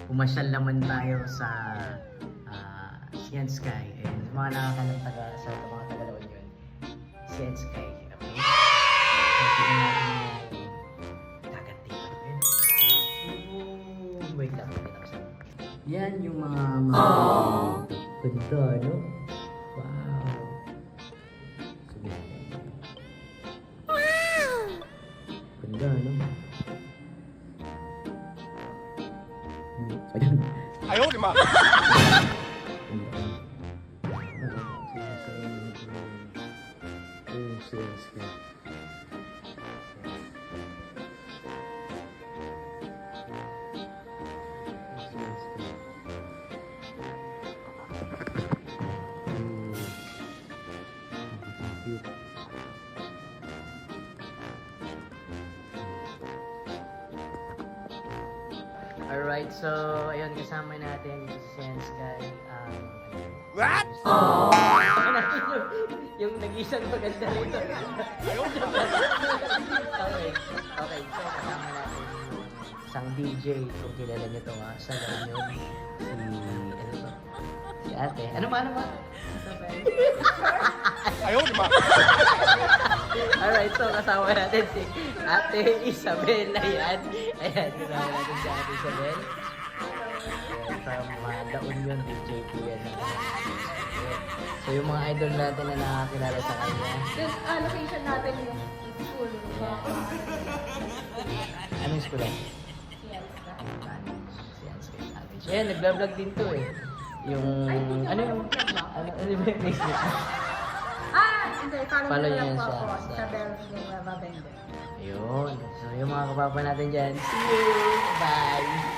pumasyal naman tayo sa Sian Sky. And mga nakakalang sa mga taga-laon yun. Sian Sky. Okay? So, tignan natin yung dagat dito. Wait lang. Yan yung mga ganda, no? Wow! Sige. Ganda, no? Ayan. Ayaw, di ma! Alright, so ayun, kasama natin si Sian Sky. What? yung nag-isang maganda rito. Okay, so kasama natin yung isang DJ, kung kilala niyo to sa Ganyon. Si ate. Ano ba? Ayaw, di ma! Alright, so kasama natin si Ate Isabel. Ayan, kasama natin si Ate Isabel. From La Union, DJ po yan. So yung mga idol natin na nakakilala sa kanya. Then, location natin yung school. Anong school yan? Ayan, nagbablog din to eh. Yung, ano yung Facebook? Hindi. Follow Follow niyo niyo yan lang po siya. ako. Isabel Babende. Ayun. So yung mga kapapa natin dyan, see you! Bye!